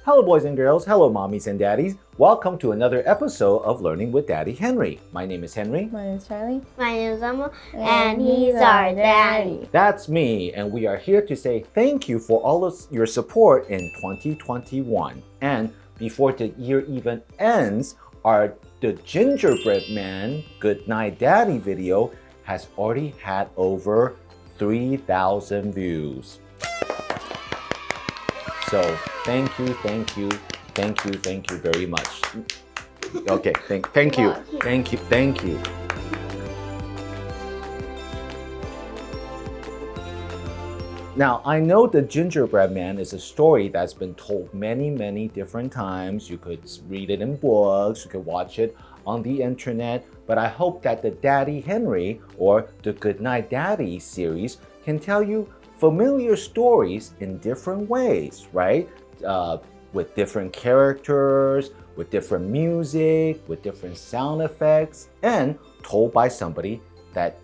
Hello, boys and girls. Hello, mommies and daddies. Welcome to another episode of Learning with Daddy Henry. My name is Henry. My name is Charlie. My name is Emma. And he's our daddy. That's me, and we are here to say thank you for all of your support in 2021. And before the year even ends, the gingerbread man Goodnight Daddy video has already had over 3,000 views. So thank you very much. Okay, thank you. Now, I know the Gingerbread Man is a story that's been told many different times. You could read it in books, you could watch it on the internet, but I hope that the Daddy Henry or the Goodnight Daddy series can tell you familiar stories in different ways, right? With different characters, with different music, with different sound effects, and told by somebody that,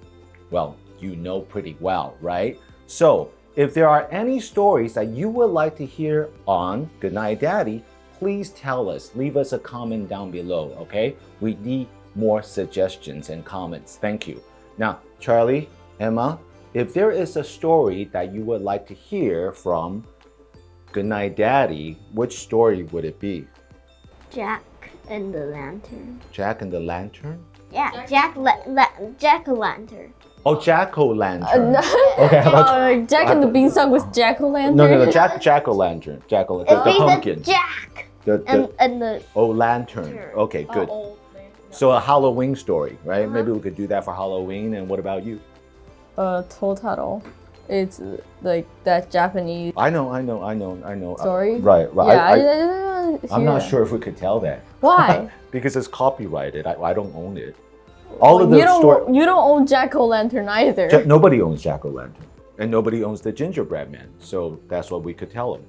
well, you know pretty well, right? So, if there are any stories that you would like to hear on Goodnight Daddy, please tell us. Leave us a comment down below, okay? We need more suggestions and comments. Thank you. Now, Charlie, Emma, if there is a story that you would like to hear from Goodnight Daddy, which story would it be? Jack and the Lantern. Jack and the Lantern? Yeah, Jack-o'-lantern. Oh, Jack-o'-lantern. No. Okay, Jack and the Beanstalk was Jack-o'-lantern? No, Jack-o'-lantern. Jack-o'-lantern. The pumpkin. Jack and the... Oh, lantern. Okay, good. So a Halloween story, right? Maybe we could do that for Halloween. And what about you? Totaro. It's like that Japanese. I know. Story? Right. Yeah, I'm not sure if we could tell that. Why? Because it's copyrighted. I don't own it. All of the you don't own Jack-o'-lantern either. Nobody owns Jack-o'-lantern. And nobody owns the Gingerbread Man. So that's what we could tell him.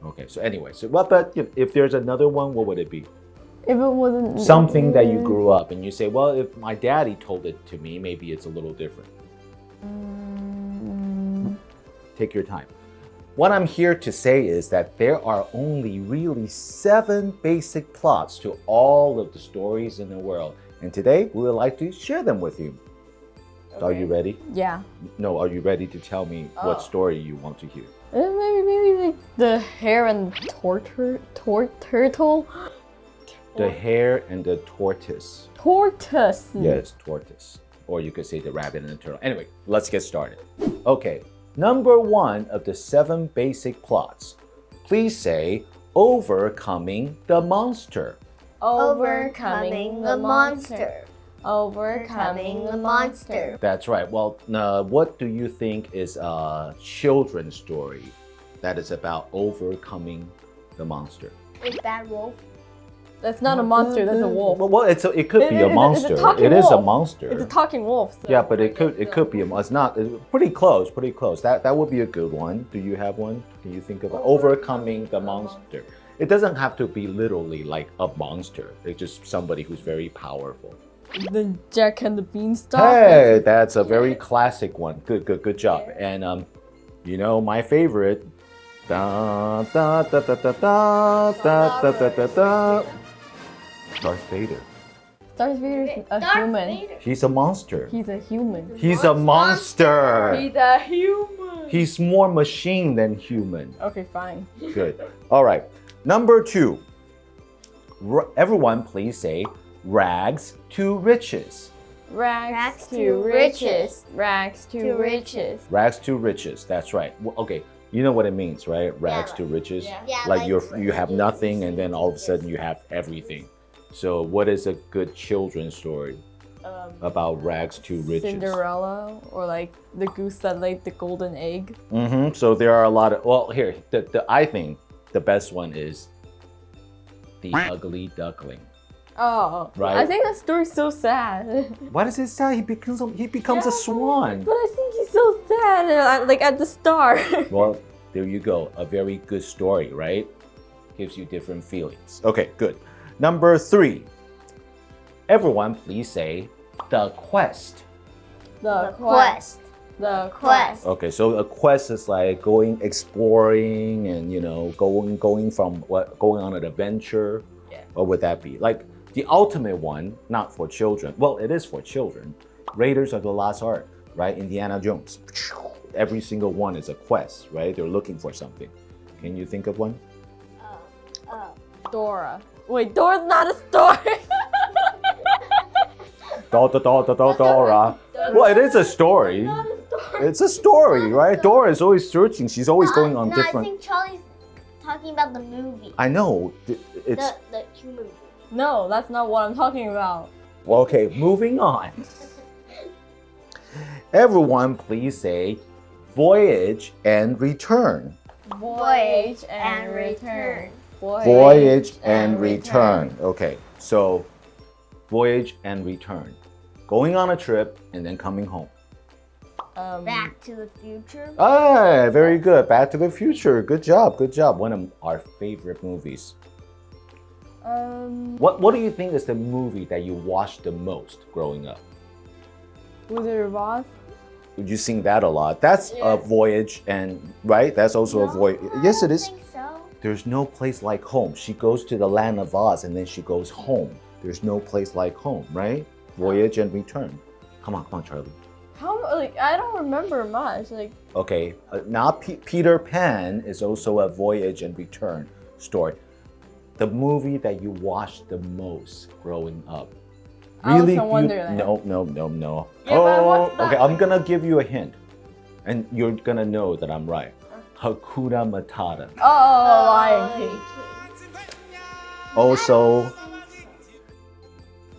Okay, so anyway. But if there's another one, what would it be? If it wasn't... Something that you grew up and you say, well, if my daddy told it to me, maybe it's a little different. Take your time. What I'm here to say is that there are only really 7 basic plots to all of the stories in the world. And today, we would like to share them with you. Okay. Are you ready? Yeah. No, are you ready to tell me what story you want to hear? Maybe like the hare and turtle? The hare and the tortoise. Tortoise. Yes, tortoise. Or you could say the rabbit and the turtle. Anyway, let's get started. Okay, number 1 of the 7 basic plots. Please say, overcoming the monster. Overcoming the monster. Overcoming the monster. That's right. Well, what do you think is a children's story that is about overcoming the monster? Is that wolf? That's not a monster, that's a wolf. Well, it could be a monster. It is a monster. It's a talking wolf. So yeah, but it could be it's not. It's pretty close. That would be a good one. Do you have one? Can you think of overcoming the monster? It doesn't have to be literally like a monster. It's just somebody who's very powerful. The Jack and the Beanstalk. Hey, that's a very classic one. Good job. And you know my favorite. Da da da da da da da da da da. Darth Vader. Darth Vader is a human. He's a monster. He's a human. He's a monster. He's a human. He's more machine than human. Okay, fine. Good. All right. Number 2. Everyone please say rags to riches. Rags to riches. Rags to riches. Rags to riches. That's right. Okay. You know what it means, right? Rags to riches. Yeah, like you have nothing and then all of a sudden you have everything. So what is a good children's story about rags to riches? Cinderella, or like the goose that laid the golden egg. So there are a lot of, well, here, I think the best one is the ugly duckling. Oh, right. I think that story's so sad. Why does it sad? He becomes a swan. But I think he's so sad, like at the start. Well, there you go. A very good story, right? Gives you different feelings. Okay, good. Number 3. Everyone please say the quest. The quest. The quest. Okay, so a quest is like going exploring and going on an adventure. Yeah. What would that be? Like the ultimate one, not for children. Well, it is for children. Raiders of the Lost Ark, right? Indiana Jones. Every single one is a quest, right? They're looking for something. Can you think of one? Dora. Wait, Dora's not a story. Dora. Well, it is a story. It's a story, right? Dora is always searching. She's always going on different. I think Charlie's talking about the movie. I know. It's the human movie. No, that's not what I'm talking about. well, okay. Moving on. Everyone, please say Voyage and Return. Voyage and return. Voyage and Return. Okay, so Voyage and Return. Going on a trip and then coming home. Back to the Future. Ah, very good. Back to the Future. Good job. Good job. One of our favorite movies. What do you think is the movie that you watched the most growing up? Wizard of Oz? You sing that a lot. That's a Voyage and right? That's also a voyage. Yes, it is. I think so. There's no place like home. She goes to the land of Oz and then she goes home. There's no place like home, right? Voyage and Return. Come on, Charlie. I don't remember much. Okay, now Peter Pan is also a Voyage and Return story. The movie that you watched the most growing up. Really? Alice in Wonderland. No. Yeah, but what's that? Okay, I'm gonna give you a hint. And you're gonna know that I'm right. Hakuna Matata. Oh, Lion King. Also,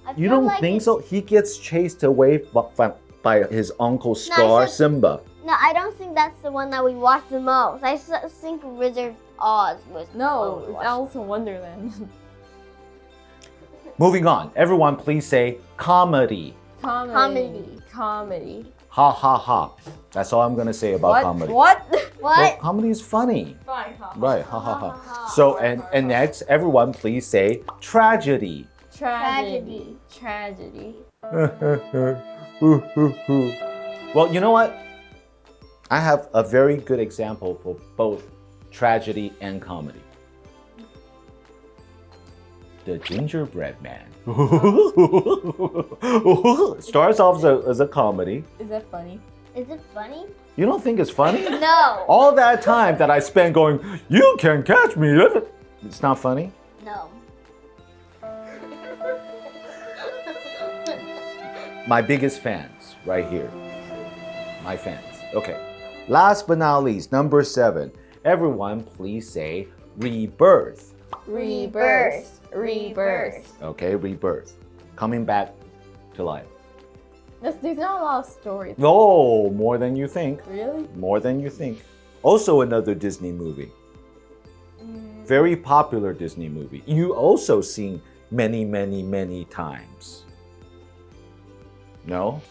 I you feel don't like think so? He gets chased away by his uncle Scar, Simba. No, I don't think that's the one that we watched the most. I think Wizard of Oz was. No, it's Alice in Wonderland. Moving on. Everyone, please say comedy. Comedy. Ha ha ha. That's all I'm gonna say about comedy. What? Well, comedy is funny. Fine. Right, ha ha ha. So, and next, everyone please say tragedy. Tragedy. Well, you know what? I have a very good example for both tragedy and comedy. The Gingerbread Man. Starts off as a comedy. Is that funny? Is it funny? You don't think it's funny? No. All that time that I spent going, you can catch me. It's not funny? No. My biggest fans right here. My fans. Okay. Last but not least, number 7. Everyone please say Rebirth. Rebirth. Okay, Rebirth. Coming back to life. There's not a lot of stories. No, more than you think. Really? More than you think. Also another Disney movie. Very popular Disney movie. You also seen many times. No?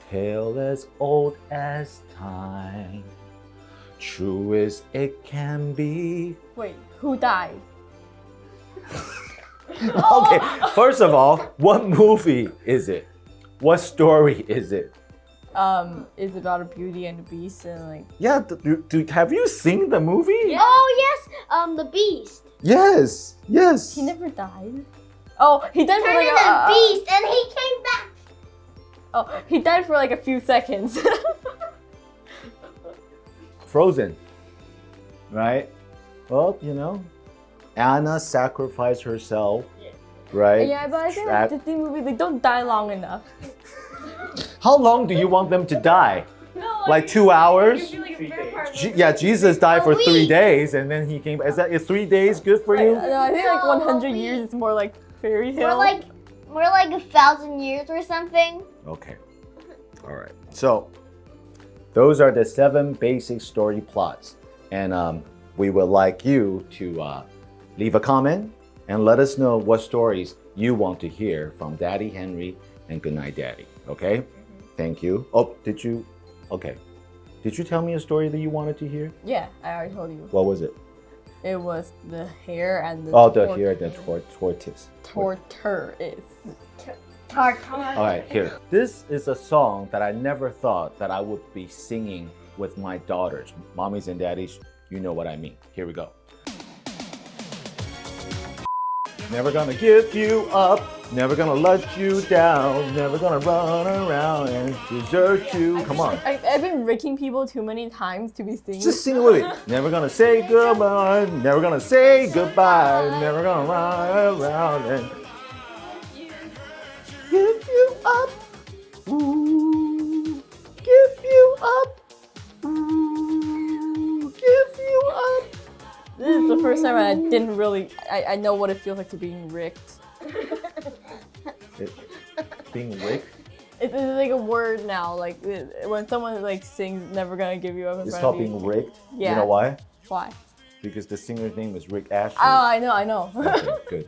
Tale as old as time, true as it can be. Wait, who died? Okay, first of all, what movie is it? What story is it? It's about a Beauty and the Beast and like. Yeah, have you seen the movie? Yeah. Oh yes, the Beast. Yes. He never died. Oh, he died for Turned like into a beast, and he came back. Oh, he died for like a few seconds. Frozen, right? Well, Anna sacrificed herself, right? Yeah, but I think like Disney movies, they don't die long enough. How long do you want them to die? No, Like 2 hours? Yeah, Jesus died for A 3 week. days and then he came. Is 3 days good for you? No, I think like No, 100 we- years is more like fairy tale. We're like 1,000 years or something. Okay. All right. So those are the 7 basic story plots. And we would like you to leave a comment and let us know what stories you want to hear from Daddy Henry and Goodnight Daddy. Okay? Thank you. Oh, did you? Okay. Did you tell me a story that you wanted to hear? Yeah, I already told you. What was it? It was the hare and the Oh, the here, the tortoise. tortoise. Tar. All right, here. This is a song that I never thought that I would be singing with my daughters. Mommies and daddies, you know what I mean. Here we go. Never gonna give you up, never gonna let you down, never gonna run around and desert you. Come on. I've been ricking people too many times to be singing. Just sing it with me. Never gonna say goodbye, never gonna say goodbye, never gonna run around and give you up. Ooh, give you up. Ooh, give you up. This is the first time I didn't really, I know what it feels like to being ricked. Being ricked? It's like a word now, like when someone like sings Never Gonna Give You Up in It's front of called you. being rigged. Yeah. You know why? Why? Because the singer's name is Rick Astley. Oh, I know. Okay, good.